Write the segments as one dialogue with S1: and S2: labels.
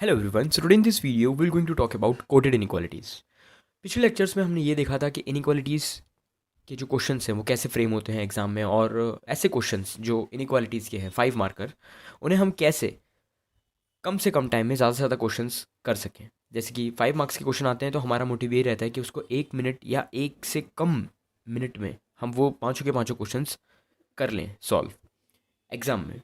S1: Hello everyone, so today in this video we're going to talk about coded inequalities. पिछले lectures में हमने ये देखा था कि इनइक्वालिटीज़ के जो क्वेश्चंस हैं वो कैसे फ्रेम होते हैं एग्जाम में, और ऐसे क्वेश्चंस जो इनइक्वालिटीज़ के हैं 5 मार्कर, उन्हें हम कैसे कम से कम टाइम में ज़्यादा से ज़्यादा क्वेश्चंस कर सकें। जैसे कि 5 मार्क्स के क्वेश्चन आते हैं तो हमारा मोटिव ये रहता है कि उसको 1 मिनट या 1 से कम मिनट में हम वो पाँचों के पाँचों क्वेश्चंस कर लें सॉल्व एग्ज़ाम में।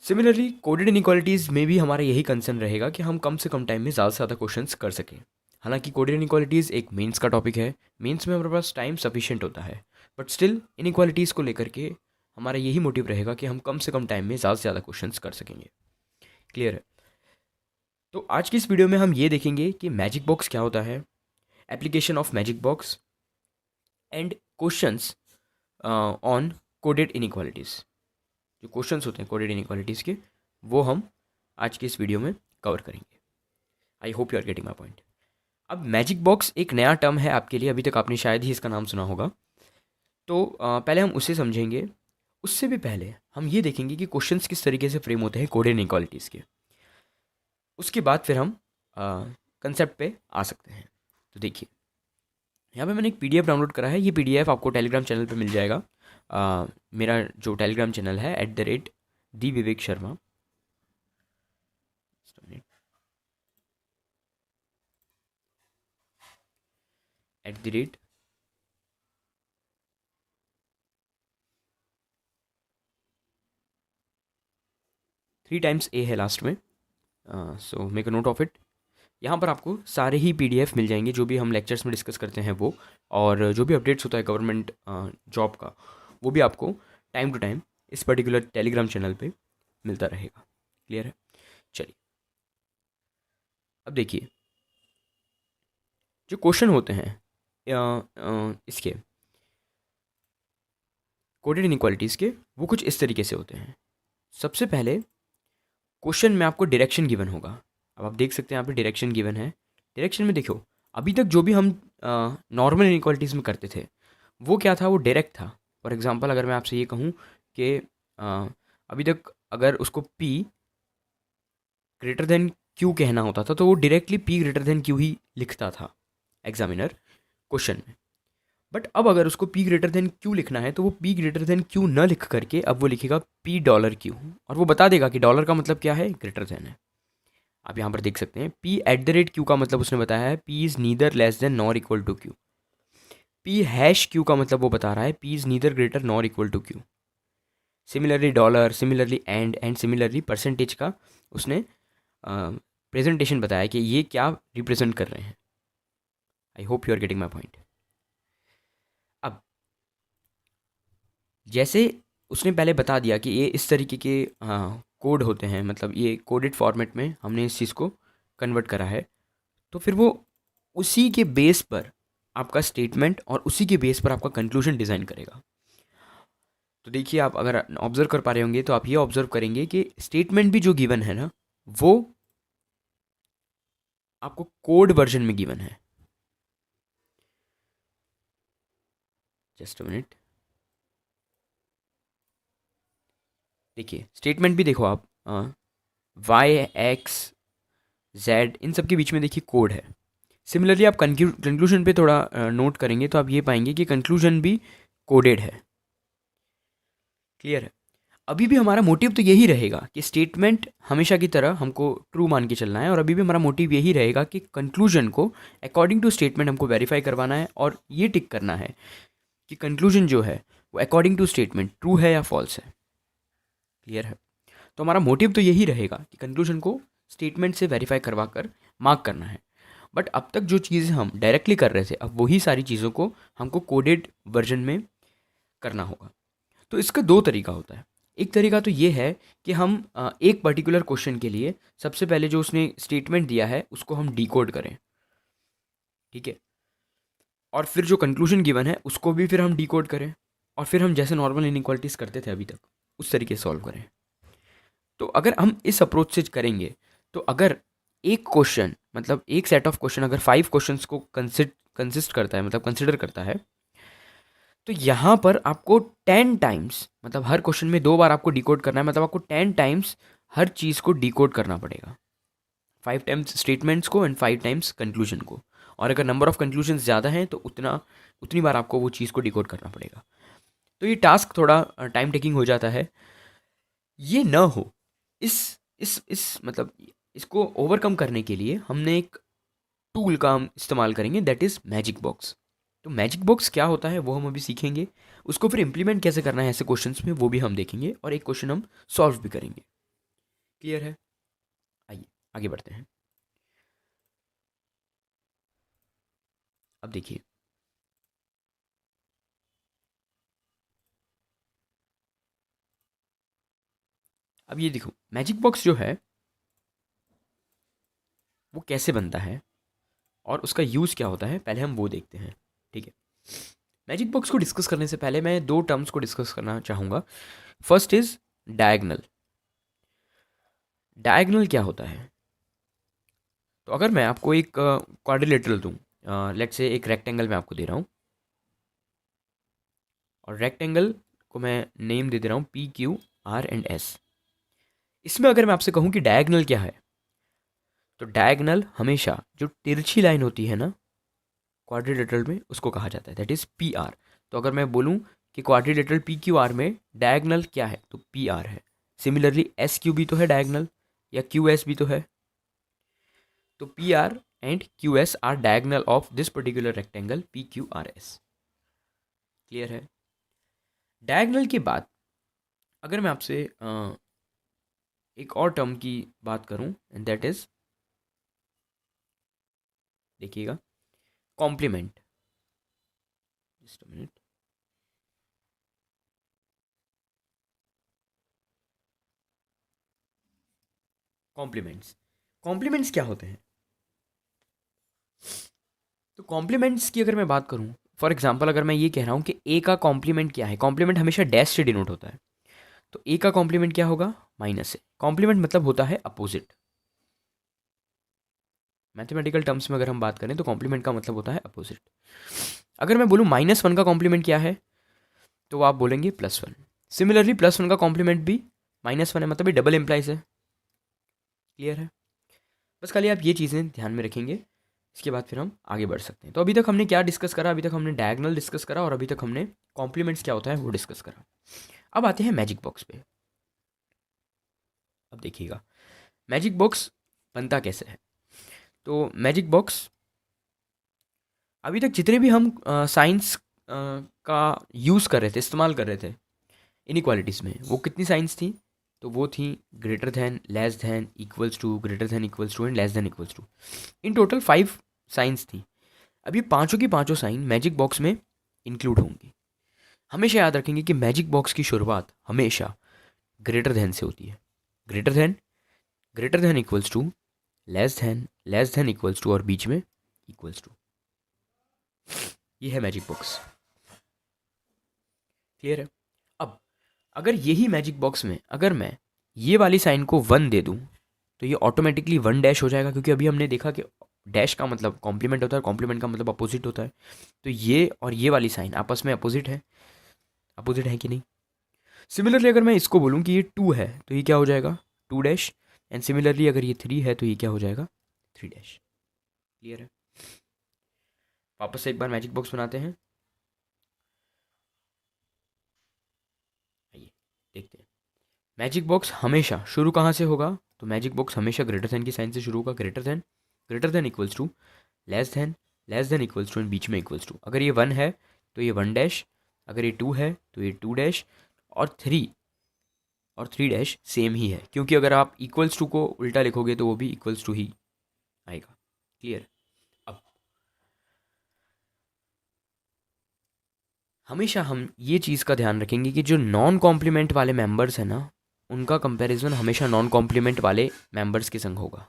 S1: सिमिलरली कोडेड इनइक्वालिटीज़ में भी हमारा यही कंसर्न रहेगा कि हम कम से कम टाइम में ज़्यादा से ज़्यादा क्वेश्चंस कर सकें। हालांकि कोडेड इनइक्वालिटीज़ एक मेंस का टॉपिक है, मेंस में हमारे पास टाइम सफिशिएंट होता है, बट स्टिल इनइक्वालिटीज़ को लेकर के हमारा यही मोटिव रहेगा कि हम कम से कम टाइम में ज़्यादा से ज़्यादा क्वेश्चंस कर सकेंगे। क्लियर है? तो आज की इस वीडियो में हम ये देखेंगे कि मैजिक बॉक्स क्या होता है, application of magic box and questions on coded inequalities. जो क्वेश्चंस होते हैं कोडेड इनइक्वालिटीज़ के, वो हम आज की इस वीडियो में कवर करेंगे। I hope you are getting my point. अब मैजिक बॉक्स एक नया टर्म है आपके लिए, अभी तक आपने शायद ही इसका नाम सुना होगा, तो पहले हम उसे समझेंगे। उससे भी पहले हम ये देखेंगे कि क्वेश्चंस किस तरीके से फ्रेम होते हैं कोडेड इनइक्वालिटीज़ के। उसके बाद फिर हम कंसेप्ट पे आ सकते हैं। तो देखिए, यहाँ पे मैंने एक पीडीएफ डाउनलोड करा है। ये पीडीएफ आपको टेलीग्राम चैनल पे मिल जाएगा। मेरा जो टेलीग्राम चैनल है @DVivek Sharma, @ 3 टाइम्स A है लास्ट में, so make a note of it. यहाँ पर आपको सारे ही पीडीएफ मिल जाएंगे जो भी हम लेक्चर्स में डिस्कस करते हैं वो, और जो भी अपडेट्स होता है गवर्नमेंट जॉब का, वो भी आपको टाइम टू टाइम इस पर्टिकुलर टेलीग्राम चैनल पे मिलता रहेगा। क्लियर है? चलिए, अब देखिए, जो क्वेश्चन होते हैं इसके कोडेड इनइक्वालिटीज़ के, वो कुछ इस तरीके से होते हैं। सबसे पहले क्वेश्चन में आपको डायरेक्शन गिवन होगा। अब आप देख सकते हैं यहाँ पे डायरेक्शन गिवन है। डायरेक्शन में देखो, अभी तक जो भी हम नॉर्मल इनइक्वालिटीज़ में करते थे वो क्या था, वो डायरेक्ट था। फॉर एग्जांपल, अगर मैं आपसे ये कहूँ कि अभी तक अगर उसको P ग्रेटर देन Q कहना होता था तो वो directly P greater than Q ही लिखता था एग्जामिनर क्वेश्चन में। बट अब अगर उसको P ग्रेटर देन Q लिखना है तो वो P ग्रेटर देन Q न लिख करके अब वो लिखेगा $Q, और वो बता देगा कि डॉलर का मतलब क्या है, ग्रेटर देन है। आप यहाँ पर देख सकते हैं P@Q का मतलब उसने बताया है P is neither less than nor equal to Q। P#Q का मतलब वो बता रहा है P is neither greater nor equal to Q। Similarly dollar, similarly and similarly percentage का उसने प्रेजेंटेशन बताया कि ये क्या रिप्रेजेंट कर रहे हैं। I hope you are getting my point. अब जैसे उसने पहले बता दिया कि ये इस तरीके के कोड होते हैं, मतलब ये कोडेड फॉर्मेट में हमने इस चीज़ को कन्वर्ट करा है, तो फिर वो उसी के बेस पर आपका स्टेटमेंट और उसी के बेस पर आपका कंक्लूजन डिज़ाइन करेगा। तो देखिए, आप अगर ऑब्जर्व कर पा रहे होंगे तो आप ये ऑब्जर्व करेंगे कि स्टेटमेंट भी जो गिवन है ना, वो आपको कोड वर्जन में गिवन है। जस्ट अ मिनट, देखिए स्टेटमेंट भी देखो आप, Y, X, Z इन सब के बीच में देखिए कोड है। सिमिलरली आप कंक्लूजन पे थोड़ा नोट करेंगे तो आप ये पाएंगे कि कंक्लूजन भी कोडेड है। क्लियर है? अभी भी हमारा मोटिव तो यही रहेगा कि स्टेटमेंट हमेशा की तरह हमको ट्रू मान के चलना है, और अभी भी हमारा मोटिव यही रहेगा कि कंक्लूजन को अकॉर्डिंग टू स्टेटमेंट हमको वेरीफाई करवाना है, और ये टिक करना है कि कंक्लूजन जो है वो अकॉर्डिंग टू स्टेटमेंट ट्रू है या फॉल्स है। क्लियर है? तो हमारा मोटिव तो यही रहेगा कि कंक्लूजन को स्टेटमेंट से वेरीफाई करवा कर मार्क करना है। बट अब तक जो चीज़ें हम डायरेक्टली कर रहे थे, अब वही सारी चीज़ों को हमको कोडेड वर्जन में करना होगा। तो इसका दो तरीका होता है। एक तरीका तो ये है कि हम एक पर्टिकुलर क्वेश्चन के लिए सबसे पहले जो उसने स्टेटमेंट दिया है उसको हम डिकोड करें, ठीक है, और फिर जो कंक्लूजन गिवन है उसको भी फिर हम डिकोड करें, और फिर हम जैसे नॉर्मल इनइक्वालिटीज़ करते थे अभी तक उस तरीके से सॉल्व करें। तो अगर हम इस अप्रोच से करेंगे तो अगर एक क्वेश्चन, मतलब एक सेट ऑफ क्वेश्चन अगर 5 क्वेश्चंस को कंसिस्ट करता है, मतलब कंसिडर करता है, तो यहाँ पर आपको 10 टाइम्स, मतलब हर क्वेश्चन में 2 बार आपको डिकोड करना है, मतलब आपको 10 टाइम्स हर चीज़ को डिकोड करना पड़ेगा। 5 टाइम्स स्टेटमेंट्स को एंड 5 टाइम्स कंक्लूजन को। और अगर नंबर ऑफ कंक्लूजन ज़्यादा हैं तो उतनी बार आपको वो चीज़ को डिकोड करना पड़ेगा। तो ये टास्क थोड़ा टाइम टेकिंग हो जाता है। ये ना हो, इस मतलब इसको ओवरकम करने के लिए हमने एक टूल का हम इस्तेमाल करेंगे, दैट इज़ मैजिक बॉक्स। तो मैजिक बॉक्स क्या होता है वो हम अभी सीखेंगे। उसको फिर इम्प्लीमेंट कैसे करना है ऐसे क्वेश्चंस में वो भी हम देखेंगे, और एक क्वेश्चन हम सॉल्व भी करेंगे। क्लियर है? आइए आगे बढ़ते हैं। अब देखिए, अब ये देखो मैजिक बॉक्स जो है वो कैसे बनता है और उसका यूज़ क्या होता है, पहले हम वो देखते हैं। ठीक है, मैजिक बॉक्स को डिस्कस करने से पहले मैं दो टर्म्स को डिस्कस करना चाहूँगा। First is diagonal. डायगनल क्या होता है? तो अगर मैं आपको एक क्वाड्रिलेटरल दूँ, लेट्स से एक रेक्टेंगल मैं आपको दे रहा हूँ, और रेक्टेंगल को मैं नेम दे रहा हूँ P Q R and S. इसमें अगर मैं आपसे कहूँ कि डायगनल क्या है, तो डायगनल हमेशा जो तिरछी लाइन होती है ना क्वाड्रिलेटरल में, उसको कहा जाता है, दैट इज़ पी आर। तो अगर मैं बोलूँ कि क्वाड्रिलेटरल पी क्यू आर में डायगनल क्या है, तो पी आर है। सिमिलरली एस क्यू भी तो है डायगनल, या क्यू एस भी तो है। तो P R and Q S R diagonal of this particular rectangle P Q R S. Clear है? डायगनल के बाद अगर मैं आपसे एक और टर्म की बात करूं, एंड दैट इज, देखिएगा, compliment. Just a minute. Compliments, compliments क्या होते हैं? तो कॉम्प्लीमेंट्स की अगर मैं बात करूं, फॉर एग्जांपल अगर मैं ये कह रहा हूं कि ए का कॉम्प्लीमेंट क्या है, कॉम्प्लीमेंट हमेशा डैश से डिनोट होता है। तो ए का कॉम्प्लीमेंट क्या होगा? माइनस ए। कॉम्प्लीमेंट मतलब होता है अपोजिट। मैथमेटिकल टर्म्स में अगर हम बात करें तो कॉम्प्लीमेंट का मतलब होता है अपोजिट। अगर मैं बोलूँ -1 का कॉम्प्लीमेंट क्या है, तो आप बोलेंगे +1। सिमिलरली +1 का कॉम्प्लीमेंट भी -1 है, मतलब ये डबल इम्प्लाइज है। क्लियर है? बस खाली आप ये चीज़ें ध्यान में रखेंगे, इसके बाद फिर हम आगे बढ़ सकते हैं। तो अभी तक हमने क्या डिस्कस करा? अभी तक हमने डायगनल डिस्कस करा, और अभी तक हमने कॉम्प्लीमेंट्स क्या होता है वो डिस्कस करा। अब आते हैं मैजिक बॉक्स पे। अब देखिएगा मैजिक बॉक्स बनता कैसे है। तो मैजिक बॉक्स, अभी तक जितने भी हम साइंस का यूज़ कर रहे थे, इस्तेमाल कर रहे थे इनइक्वालिटीज़ में, वो कितनी साइंस थी? तो वो थी greater than, less than, equals to, greater than equals to and less than equals to. In total 5 science थी। अब ये पांचों की पांचों साइन मैजिक बॉक्स में इंक्लूड होंगी। हमेशा याद रखेंगे कि मैजिक बॉक्स की शुरुआत हमेशा ग्रेटर दैन से होती है। Greater than, greater than equals to, less than equals to, और बीच में इक्वल्स टू। ये है मैजिक बॉक्स। क्लियर है? अब अगर यही मैजिक बॉक्स में अगर मैं ये वाली साइन को 1 दे दूं, तो ये ऑटोमेटिकली 1 डैश हो जाएगा, क्योंकि अभी हमने देखा कि डैश का मतलब कॉम्प्लीमेंट होता है, कॉम्प्लीमेंट का मतलब अपोजिट होता है। तो ये और ये वाली साइन आपस में अपोजिट है, अपोजिट है कि नहीं? सिमिलरली अगर मैं इसको बोलूँ कि ये 2 है, तो ये क्या हो जाएगा? 2 डैश। एंड सिमिलरली अगर ये 3 है तो ये क्या हो जाएगा? 3 डैश। क्लियर है? वापस से एक बार मैजिक बॉक्स बनाते हैं। आइए देखते हैं। मैजिक बॉक्स हमेशा शुरू कहाँ से होगा? तो मैजिक बॉक्स हमेशा ग्रेटर देन की साइन से शुरू होगा। Greater than equals to, less than, less than equals to, and बीच में इक्वल्स टू। अगर ये 1 है तो ये 1 डैश, अगर ये 2 है तो ये 2 डैश, और 3 डैश सेम ही है, क्योंकि अगर आप इक्वल्स टू को उल्टा लिखोगे तो वो भी इक्वल्स टू ही आएगा। क्लियर? अब हमेशा हम ये चीज़ का ध्यान रखेंगे कि जो नॉन कॉम्प्लीमेंट वाले मेंबर्स हैं ना, उनका कंपैरिजन हमेशा नॉन कॉम्प्लीमेंट वाले मेंबर्स के संग होगा,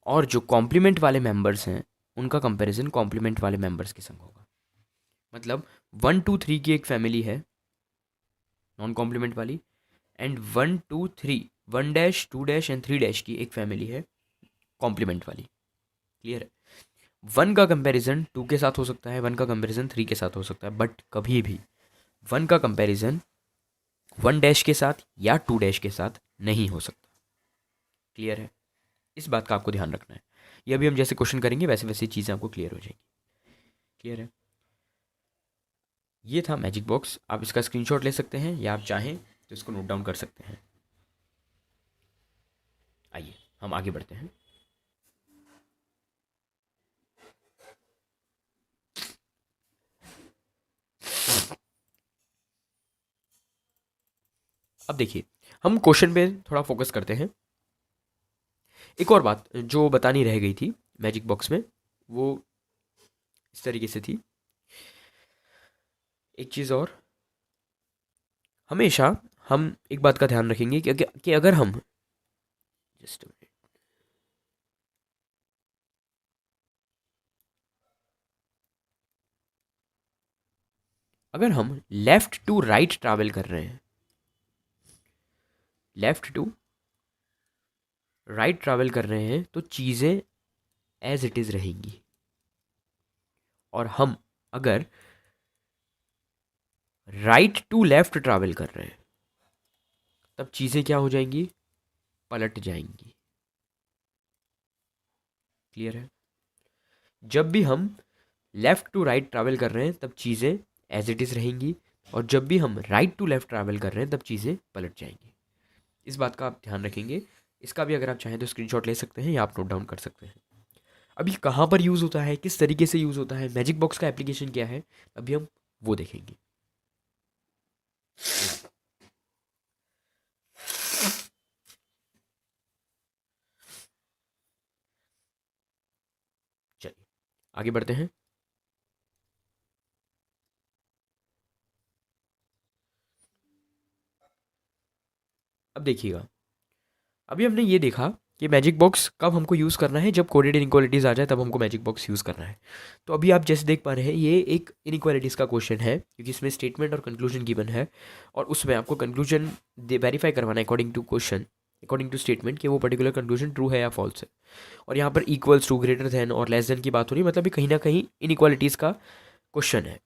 S1: और जो कॉम्प्लीमेंट वाले मेंबर्स हैं उनका कंपैरिजन कॉम्प्लीमेंट वाले मेंबर्स के संग होगा। मतलब 1 2 3 की एक फैमिली है नॉन कॉम्प्लीमेंट वाली, and 1 2 3, 1 dash, 2 dash and 3 dash की एक फैमिली है कॉम्प्लीमेंट वाली। क्लियर है? 1 का कंपैरिजन 2 के साथ हो सकता है, 1 का कंपैरिजन 3 के साथ हो सकता है, बट कभी भी 1 का कंपैरिजन 1 डैश के साथ या 2 डैश के साथ नहीं हो सकता। क्लियर है? इस बात का आपको ध्यान रखना है। ये अभी हम जैसे क्वेश्चन करेंगे वैसे वैसे चीज़ें आपको क्लियर हो जाएंगी। क्लियर है? ये था मैजिक बॉक्स। आप इसका स्क्रीनशॉट ले सकते हैं या आप चाहें तो इसको नोट डाउन कर सकते हैं। आइए हम आगे बढ़ते हैं। अब देखिए, हम क्वेश्चन पे थोड़ा फोकस करते हैं। एक और बात जो बतानी रह गई थी मैजिक बॉक्स में, वो इस तरीके से थी। एक चीज़ और, हमेशा हम एक बात का ध्यान रखेंगे कि अगर हम जस्ट अगर हम लेफ्ट टू राइट ट्रैवल कर रहे हैं, लेफ्ट टू राइट ट्रैवल कर रहे हैं, तो चीज़ें एज इट इज़ रहेंगी। और हम अगर राइट टू लेफ्ट ट्रैवल कर रहे हैं, तब चीज़ें क्या हो जाएंगी? पलट जाएंगी। क्लियर है? जब भी हम लेफ्ट टू राइट ट्रैवल कर रहे हैं तब चीज़ें एज इट इज़ रहेंगी, और जब भी हम राइट टू लेफ्ट ट्रैवल कर रहे हैं तब चीज़ें पलट जाएंगी। इस बात का आप ध्यान रखेंगे। इसका भी अगर आप चाहें तो स्क्रीनशॉट ले सकते हैं या आप नोट डाउन कर सकते हैं। अभी कहाँ पर यूज़ होता है, किस तरीके से यूज़ होता है, मैजिक बॉक्स का एप्लीकेशन क्या है, अभी हम वो देखेंगे। चलिए आगे बढ़ते हैं। अब देखिएगा, अभी हमने ये देखा कि मैजिक बॉक्स कब हमको यूज़ करना है, जब कोडेड इनक्वालिटीज़ आ जाए तब हमको मैजिक बॉक्स यूज़ करना है। तो अभी आप जैसे देख पा रहे हैं, ये एक इनक्वालिटीज़ का क्वेश्चन है क्योंकि इसमें स्टेटमेंट और कंक्लूजन गिवन है, और उसमें आपको कंक्लूजन वेरीफाई करवाना है according to question, according to statement, कि वो पर्टिकुलर कंक्लूजन ट्रू है या फॉल्स है। और यहाँ पर इक्वल्स टू, ग्रेटर देन और लेस देन की बात हो रही है, मतलब ये कहीं ना कहीं इनक्वालिटीज़ का क्वेश्चन है।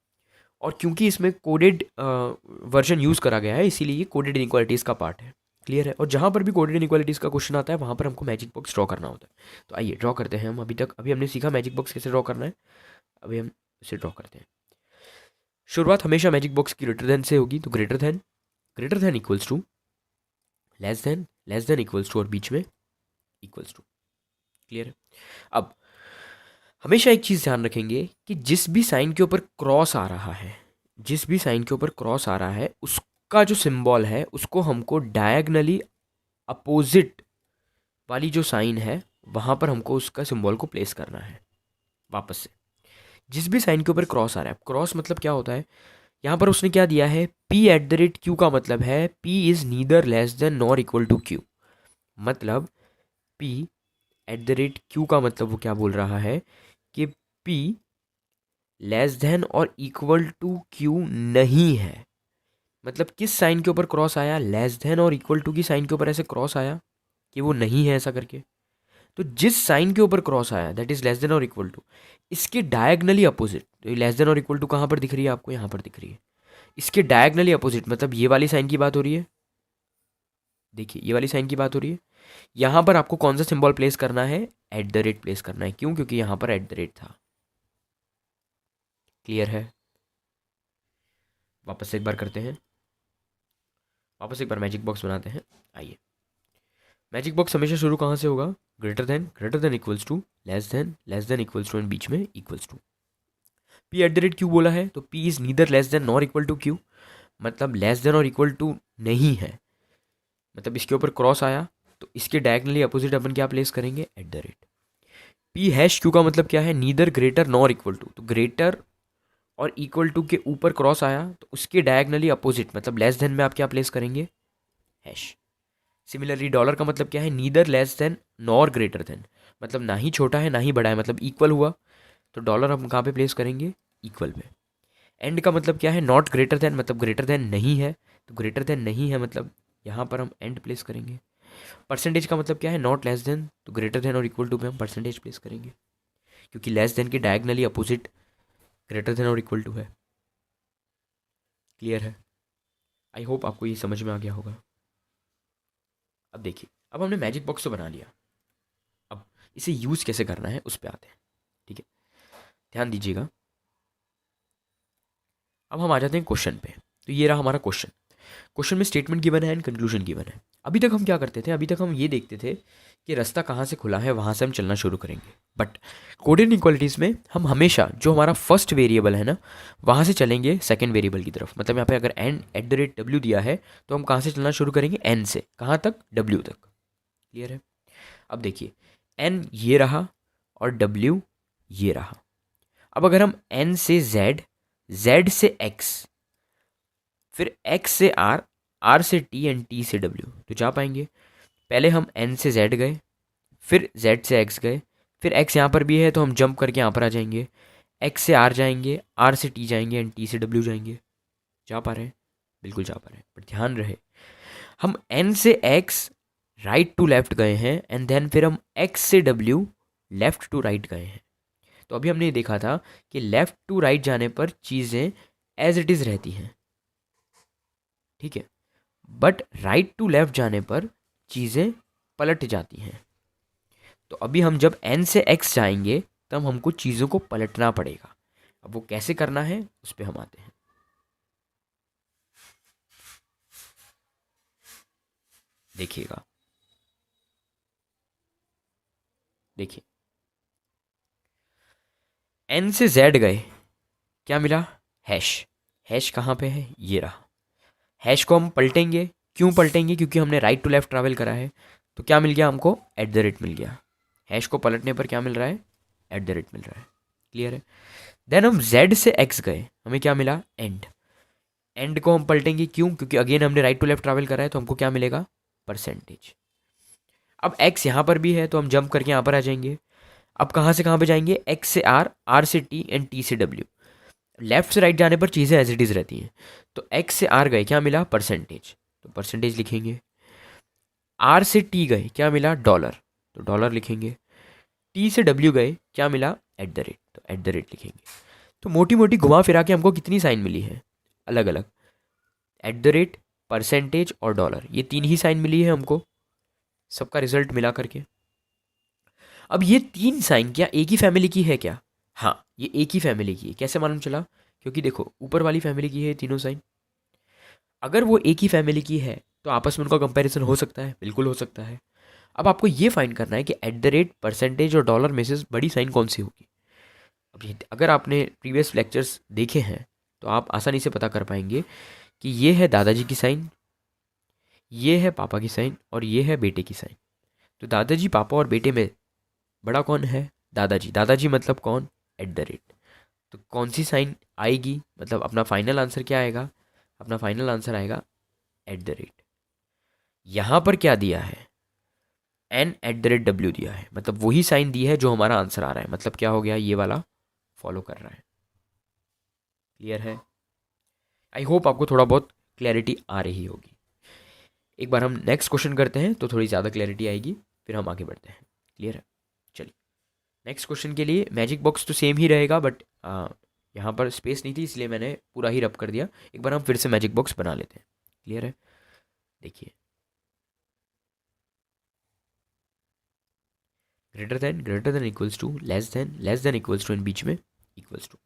S1: और क्योंकि इसमें कोडेड वर्जन यूज़ करा गया है, इसीलिए ये कोडेड इनक्वालिटीज़ का पार्ट है। क्लियर है? और जहाँ पर भी कोडेड इनक्वालिटीज़ का क्वेश्चन आता है वहाँ पर हमको मैजिक बॉक्स ड्रॉ करना होता है। तो आइए ड्रॉ करते हैं हम। अभी हमने सीखा मैजिक बॉक्स कैसे ड्रॉ करना है, अभी हम इसे ड्रॉ करते हैं। शुरुआत हमेशा मैजिक बॉक्स की ग्रेटर देन से होगी, तो greater than equals to, less than equals to, और बीच में इक्वल्स टू। क्लियर है? अब हमेशा एक चीज़ ध्यान रखेंगे कि जिस भी साइन के ऊपर क्रॉस आ रहा है, जिस भी साइन के ऊपर क्रॉस आ रहा है, उसका जो सिंबल है उसको हमको डायगनली अपोजिट वाली जो साइन है वहाँ पर हमको उसका सिंबल को प्लेस करना है। वापस से, जिस भी साइन के ऊपर क्रॉस आ रहा है, क्रॉस मतलब क्या होता है, यहाँ पर उसने क्या दिया है, P at the rate Q का मतलब है P is neither less than nor equal to Q. मतलब P at the rate Q का मतलब वो क्या बोल रहा है कि पी लेस देन और इक्वल टू क्यू नहीं है। मतलब किस साइन के ऊपर क्रॉस आया, लेस देन और इक्वल टू की साइन के ऊपर ऐसे क्रॉस आया कि वो नहीं है ऐसा करके। तो जिस साइन के ऊपर क्रॉस आया दैट इज लेस देन और इक्वल टू, इसके डायगनली अपोजिट, तो लेस देन और इक्वल टू कहाँ पर दिख रही है आपको, यहाँ पर दिख रही है। इसके डायगनली अपोजिट मतलब ये वाली साइन की बात हो रही है, देखिए ये वाली साइन की बात हो रही है। यहाँ पर आपको कौन सा सिंबल प्लेस करना है, एट द रेट प्लेस करना है। क्यों? क्योंकि यहाँ पर एट द रेट था। क्लियर है? वापस एक बार करते हैं, वापस एक बार मैजिक बॉक्स बनाते हैं। आइए, मैजिक बॉक्स हमेशा शुरू कहाँ से होगा, greater than equals to, less than equals to, and बीच में equals to. P at the rate Q बोला है तो P is neither less than nor equal to Q, मतलब लेस देन और इक्वल टू नहीं है। मतलब इसके ऊपर क्रॉस आया तो इसके डायगनली अपोजिट अपन क्या प्लेस करेंगे, at the rate. P hash Q का मतलब क्या है, neither greater nor equal to, तो ग्रेटर और इक्वल टू के ऊपर क्रॉस आया तो उसके डायगनली अपोजिट मतलब लेस देन में आप क्या प्लेस करेंगे, हैश। सिमिलरली डॉलर का मतलब क्या है, neither less than nor greater than, मतलब ना ही छोटा है ना ही बड़ा है, मतलब इक्वल हुआ, तो डॉलर हम कहाँ पे प्लेस करेंगे, इक्वल पे। एंड का मतलब क्या है, नॉट ग्रेटर देन, मतलब ग्रेटर देन नहीं है, तो ग्रेटर देन नहीं है मतलब यहाँ पर हम एंड प्लेस करेंगे। परसेंटेज का मतलब क्या है, नॉट लेस देन, तो ग्रेटर देन और इक्वल टू पे हम परसेंटेज प्लेस करेंगे, क्योंकि लेस देन के डायगनली अपोजिट ग्रेटर देन और इक्वल टू है। क्लियर है? आई होप आपको ये समझ में आ गया होगा। अब देखिए, अब हमने मैजिक बॉक्स तो बना लिया, इसे यूज़ कैसे करना है उस पर आते हैं। ठीक है, ध्यान दीजिएगा। अब हम आ जाते हैं क्वेश्चन पे। तो ये रहा हमारा क्वेश्चन। क्वेश्चन में स्टेटमेंट गिवन है एंड कंक्लूजन गिवन है। अभी तक हम क्या करते थे, अभी तक हम ये देखते थे कि रास्ता कहाँ से खुला है वहाँ से हम चलना शुरू करेंगे। बट कोडेड इनक्वालिटीज़ में हम हमेशा जो हमारा फर्स्ट वेरिएबल है ना, वहाँ से चलेंगे सेकंड वेरिएबल की तरफ। मतलब यहाँ पे अगर एन @w दिया है तो हम कहाँ से चलना शुरू करेंगे, एन से। कहाँ तक, w तक। क्लियर है। अब देखिए, एन ये रहा और w ये रहा। अब अगर हम एन से z, z से x, फिर x से r, r से t एंड t से w, तो जा पाएंगे। पहले हम n से z गए, फिर z से x गए, फिर x यहाँ पर भी है तो हम जंप करके यहाँ पर आ जाएंगे। x से r जाएंगे, r से t जाएंगे एंड t से w जाएंगे। जा पा रहे हैं, बिल्कुल जा पा रहे हैं। पर ध्यान रहे, हम n से x राइट टू लेफ्ट गए हैं एंड देन फिर हम x से w लेफ्ट टू राइट गए हैं। तो अभी हमने ये देखा था कि लेफ्ट टू राइट जाने पर चीज़ें एज इट इज़ रहती हैं, ठीक है, बट राइट टू लेफ्ट जाने पर चीज़ें पलट जाती हैं। तो अभी हम जब n से x जाएंगे तब हमको चीज़ों को पलटना पड़ेगा। अब वो कैसे करना है उस पर हम आते हैं। देखिएगा, देखिए, n से z गए, क्या मिला, हैश। हैश कहाँ पे है, ये रहा। हैश को हम पलटेंगे, क्यों पलटेंगे, क्योंकि हमने राइट टू लेफ्ट ट्रैवल करा है। तो क्या मिल गया हमको, मिल गया। हैश को पलटने पर क्या मिल रहा है, मिल रहा है। क्लियर है। देन हम z से x गए, हमें क्या मिला, एंड। एंड को हम पलटेंगे, क्यों, क्योंकि अगेन हमने राइट टू लेफ्ट ट्रैवल करा है, तो हमको क्या मिलेगा, परसेंटेज। अब x यहाँ पर भी है तो हम जंप करके यहाँ पर आ जाएंगे। अब कहाँ से कहाँ पे जाएंगे, x से r, r से t एंड t से w। लेफ्ट से राइट जाने पर चीज़ें एज इट इज़ रहती हैं। तो x से r गए, क्या मिला, परसेंटेज, तो परसेंटेज लिखेंगे। r से t गए, क्या मिला, डॉलर, तो डॉलर लिखेंगे। t से w गए, क्या मिला, @ तो @ लिखेंगे। तो मोटी मोटी घुमा फिरा के हमको कितनी साइन मिली है, अलग अलग, @ परसेंटेज और डॉलर, ये 3 ही साइन मिली है हमको, सबका रिजल्ट मिला करके। अब ये 3 साइन क्या एक ही फैमिली की है क्या, हाँ, ये एक ही फैमिली की है। कैसे मालूम चला, क्योंकि देखो ऊपर वाली फैमिली की है तीनों साइन। अगर वो एक ही फैमिली की है तो आपस में उनका कंपैरिजन हो सकता है, बिल्कुल हो सकता है। अब आपको ये फाइंड करना है कि @ परसेंटेज और डॉलर में से बड़ी साइन कौन सी होगी। अब ये अगर आपने प्रीवियस लेक्चर्स देखे हैं तो आप आसानी से पता कर पाएंगे कि ये है दादाजी की साइन, ये है पापा की साइन और ये है बेटे की साइन। तो दादाजी, पापा और बेटे में बड़ा कौन है, दादाजी। दादाजी मतलब कौन, @ तो कौन सी साइन आएगी, मतलब अपना फाइनल आंसर क्या आएगा, अपना फाइनल आंसर आएगा @ यहाँ पर क्या दिया है, n @ w दिया है, मतलब वही साइन दी है जो हमारा आंसर आ रहा है। मतलब क्या हो गया, ये वाला फॉलो कर रहा है। क्लियर है। आई होप आपको थोड़ा बहुत क्लैरिटी आ रही होगी। एक बार हम नेक्स्ट क्वेश्चन करते हैं तो थोड़ी ज़्यादा क्लैरिटी आएगी, फिर हम आगे बढ़ते हैं। क्लियर है। चलिए, नेक्स्ट क्वेश्चन के लिए मैजिक बॉक्स तो सेम ही रहेगा, बट यहाँ पर स्पेस नहीं थी इसलिए मैंने पूरा ही रब कर दिया। एक बार हम फिर से मैजिक बॉक्स बना लेते हैं। क्लियर है। देखिए, greater than equals to, less than equals to, इन बीच में इक्वल्स टू।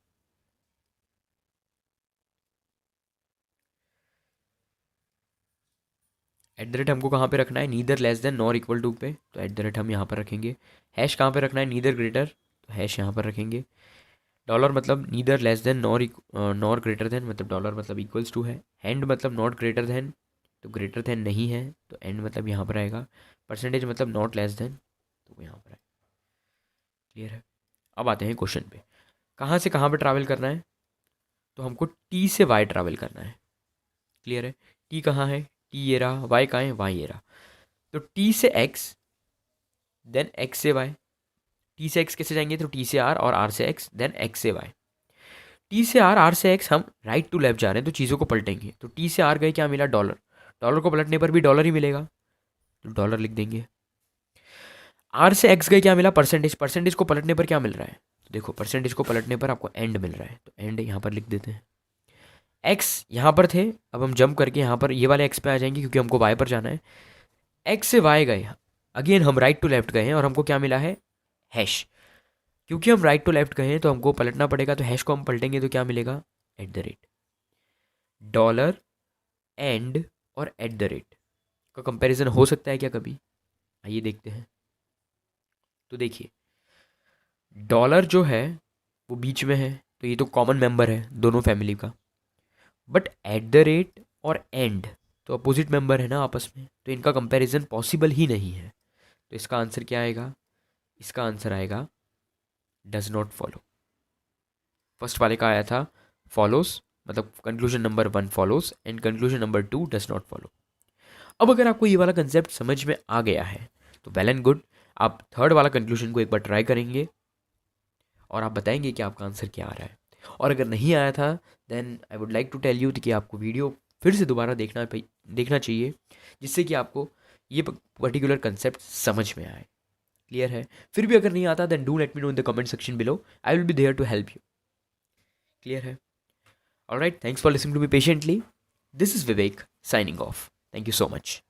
S1: @ हमको कहाँ पे रखना है, neither less than nor equal to पे, तो @ हम यहाँ पर रखेंगे। हैश कहाँ पे रखना है, नीदर ग्रेटर, तो हैश यहाँ पर रखेंगे। डॉलर मतलब neither less than nor greater than, मतलब डॉलर मतलब इक्वल्स टू है। एंड मतलब नॉट ग्रेटर देन, तो ग्रेटर देन नहीं है तो एंड मतलब यहाँ पर आएगा। परसेंटेज मतलब नॉट लेस देन, तो वो यहाँ पर आएगा। क्लियर है। अब आते हैं क्वेश्चन पे, कहाँ से कहाँ पे ट्रैवल करना है, तो हमको टी से वाई ट्रैवल करना है। क्लियर है। टी कहाँ है, टी ये रहा, वाई कहाँ है, वाई ये रहा। तो टी से एक्स, देन एक्स से वाई। टी से एक्स कैसे जाएंगे, तो टी से आर और आर से एक्स, देन एक्स से वाई। टी से आर, आर से एक्स, हम राइट टू लेफ्ट जा रहे हैं तो चीज़ों को पलटेंगे। तो टी से आर गए, क्या मिला, डॉलर। डॉलर को पलटने पर भी डॉलर ही मिलेगा, तो डॉलर लिख देंगे। आर से एक्स गए, क्या मिला, परसेंटेज। परसेंटेज को पलटने पर क्या मिल रहा है, तो देखो परसेंटेज को पलटने पर आपको एंड मिल रहा है, तो एंड यहाँ पर लिख देते हैं। एक्स यहाँ पर थे, अब हम जंप करके यहाँ पर ये वाले एक्स पे आ जाएंगे क्योंकि हमको वाई पर जाना है। एक्स से वाई गए, अगेन हम राइट टू लेफ्ट गए हैं और हमको क्या मिला है, हैश, क्योंकि हम राइट टू लेफ्ट कहें तो हमको पलटना पड़ेगा, तो हैश को हम पलटेंगे तो क्या मिलेगा, eight the rate. Dollar, and और एट द रेट का कंपैरिजन हो सकता है क्या कभी? आइए देखते हैं। तो देखिए, डॉलर जो है वो बीच में है, तो ये तो कॉमन मेंबर है दोनों फैमिली का। बट एट द रेट और एंड तो अपोजिट मेंबर है ना आपस में, तो इनका कंपैरिजन पॉसिबल ही नहीं है। तो इसका आंसर क्या आएगा? इसका आंसर आएगा डज नॉट फॉलो। फर्स्ट वाले का आया था फॉलोस, मतलब conclusion number 1 follows and conclusion number 2 does not follow. अब अगर आपको ये वाला कंसेप्ट समझ में आ गया है तो वेल एंड गुड, आप थर्ड वाला कंक्लूजन को एक बार ट्राई करेंगे और आप बताएंगे कि आपका आंसर क्या आ रहा है। और अगर नहीं आया था then I would like to tell you कि आपको वीडियो फिर से दोबारा देखना चाहिए, जिससे कि आपको ये पर्टिकुलर कंसेप्ट समझ में आए। क्लियर है? फिर भी अगर नहीं आता then do let me know in the comment section below, I will be there to help you. Clear है? Alright, thanks for listening to me patiently. This is Vivek signing off. Thank you so much.